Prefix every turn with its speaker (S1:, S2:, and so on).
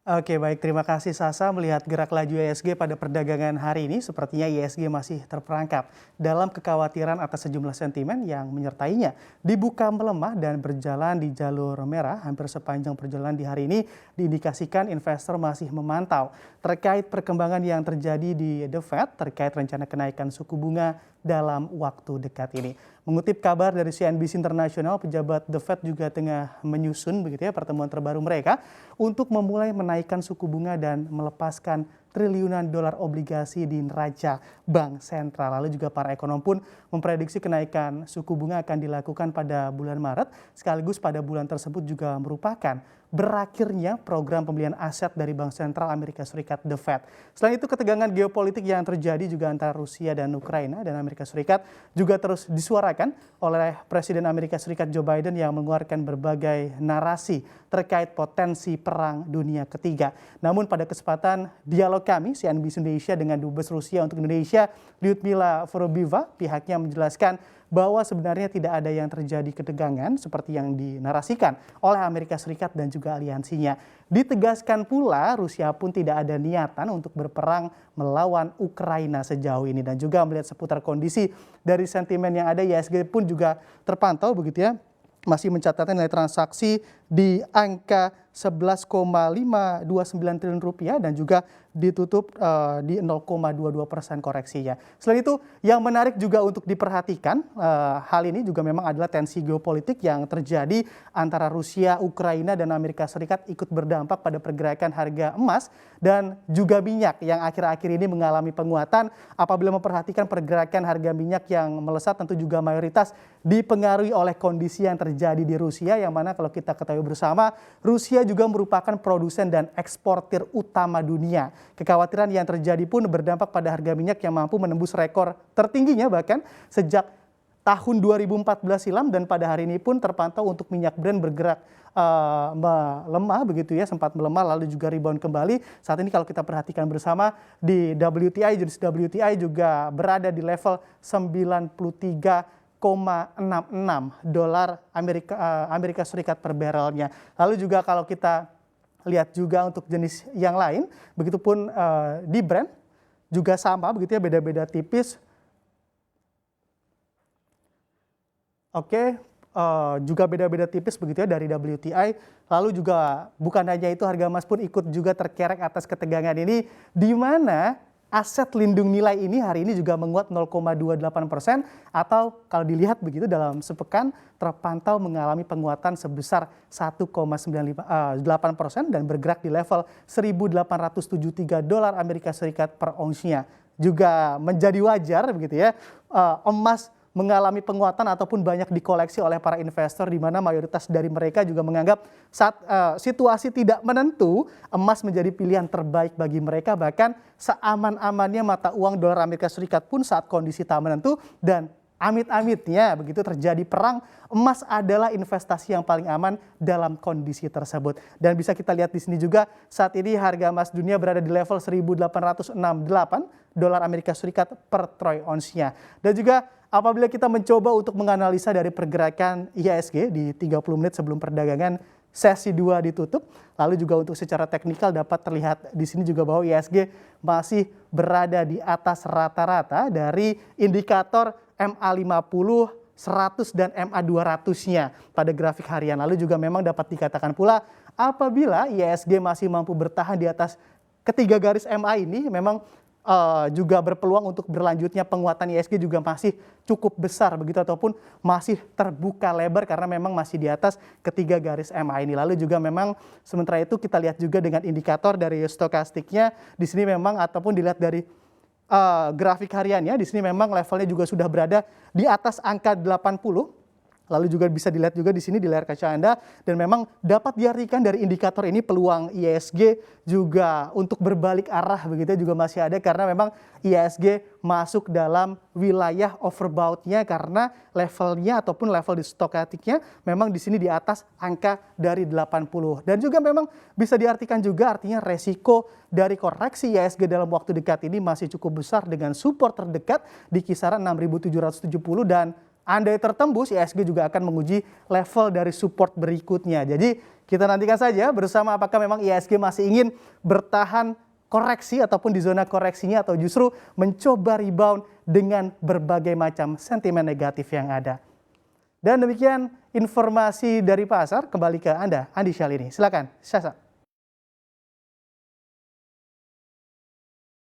S1: Oke, baik. Terima kasih Sasa. Melihat gerak laju IHSG pada perdagangan hari ini, sepertinya IHSG masih terperangkap dalam kekhawatiran atas sejumlah sentimen yang menyertainya. Dibuka melemah dan berjalan di jalur merah hampir sepanjang perjalanan di hari ini, diindikasikan investor masih memantau terkait perkembangan yang terjadi di The Fed terkait rencana kenaikan suku bunga dalam waktu dekat ini. Mengutip kabar dari CNBC Internasional, pejabat The Fed juga tengah menyusun begitu ya pertemuan terbaru mereka untuk memulai menaikkan suku bunga dan melepaskan triliunan dolar obligasi di neraca bank sentral. Lalu juga para ekonom pun memprediksi kenaikan suku bunga akan dilakukan pada bulan Maret, sekaligus pada bulan tersebut juga merupakan berakhirnya program pembelian aset dari Bank Sentral Amerika Serikat The Fed. Selain itu, ketegangan geopolitik yang terjadi juga antara Rusia dan Ukraina dan Amerika Serikat juga terus disuarakan oleh Presiden Amerika Serikat Joe Biden yang mengeluarkan berbagai narasi terkait potensi perang dunia ketiga. Namun pada kesempatan dialog kami, CNBC Indonesia dengan Dubes Rusia untuk Indonesia, Lyudmila Vorobiva, pihaknya menjelaskan bahwa sebenarnya tidak ada yang terjadi ketegangan seperti yang dinarasikan oleh Amerika Serikat dan juga aliansinya. Ditegaskan pula Rusia pun tidak ada niatan untuk berperang melawan Ukraina sejauh ini, dan juga melihat seputar kondisi dari sentimen yang ada, IHSG pun juga terpantau begitu ya, masih mencatatkan nilai transaksi di angka 11,529 triliun rupiah dan juga ditutup di 0,22% koreksinya. Selain itu, yang menarik juga untuk diperhatikan hal ini juga memang adalah tensi geopolitik yang terjadi antara Rusia, Ukraina, dan Amerika Serikat ikut berdampak pada pergerakan harga emas dan juga minyak yang akhir-akhir ini mengalami penguatan. Apabila memperhatikan pergerakan harga minyak yang melesat, tentu juga mayoritas dipengaruhi oleh kondisi yang terjadi di Rusia, yang mana kalau kita ketahui bersama, Rusia juga merupakan produsen dan eksportir utama dunia. Kekhawatiran yang terjadi pun berdampak pada harga minyak yang mampu menembus rekor tertingginya bahkan sejak tahun 2014 silam, dan pada hari ini pun terpantau untuk minyak Brent bergerak melemah begitu ya, sempat melemah lalu juga rebound kembali. Saat ini kalau kita perhatikan bersama di WTI, jenis WTI juga berada di level 93,66 dolar Amerika Serikat per barrelnya. Lalu juga kalau kita lihat juga untuk jenis yang lain, begitupun di Brent juga sama begitu ya, beda-beda tipis. Oke, juga beda-beda tipis begitu ya dari WTI. Lalu juga bukan hanya itu, harga emas pun ikut juga terkerek atas ketegangan ini, di mana aset lindung nilai ini hari ini juga menguat 0,28%, atau kalau dilihat begitu dalam sepekan terpantau mengalami penguatan sebesar 1,98% dan bergerak di level 1.873 dolar Amerika Serikat per onsnya. Juga menjadi wajar begitu ya, emas mengalami penguatan ataupun banyak dikoleksi oleh para investor, di mana mayoritas dari mereka juga menganggap saat situasi tidak menentu, emas menjadi pilihan terbaik bagi mereka, bahkan seaman-amannya mata uang dolar Amerika Serikat pun saat kondisi tak menentu dan amit-amitnya begitu terjadi perang, emas adalah investasi yang paling aman dalam kondisi tersebut. Dan bisa kita lihat di sini juga, saat ini harga emas dunia berada di level 1.868 dolar Amerika Serikat per troy onsnya. Dan juga apabila kita mencoba untuk menganalisa dari pergerakan IHSG di 30 menit sebelum perdagangan sesi 2 ditutup, lalu juga untuk secara teknikal dapat terlihat di sini juga bahwa IHSG masih berada di atas rata-rata dari indikator MA50, 100 dan MA200-nya pada grafik harian. Lalu juga memang dapat dikatakan pula apabila IHSG masih mampu bertahan di atas ketiga garis MA ini, memang juga berpeluang untuk berlanjutnya penguatan IHSG juga masih cukup besar begitu, ataupun masih terbuka lebar karena memang masih di atas ketiga garis MA ini. Lalu juga memang sementara itu kita lihat juga dengan indikator dari stokastiknya di sini memang, ataupun dilihat dari grafik hariannya di sini memang levelnya juga sudah berada di atas angka 80. Lalu juga bisa dilihat juga di sini di layar kaca Anda, dan memang dapat diartikan dari indikator ini peluang IHSG juga untuk berbalik arah begitu juga masih ada, karena memang IHSG masuk dalam wilayah overbought-nya karena levelnya ataupun level di stokastiknya memang di sini di atas angka dari 80. Dan juga memang bisa diartikan juga artinya resiko dari koreksi IHSG dalam waktu dekat ini masih cukup besar dengan support terdekat di kisaran 6.770 dan andai tertembus, IHSG juga akan menguji level dari support berikutnya. Jadi kita nantikan saja bersama apakah memang IHSG masih ingin bertahan koreksi ataupun di zona koreksinya atau justru mencoba rebound dengan berbagai macam sentimen negatif yang ada. Dan demikian informasi dari pasar, kembali ke Anda, Andi Syalini. Silakan, Syasa.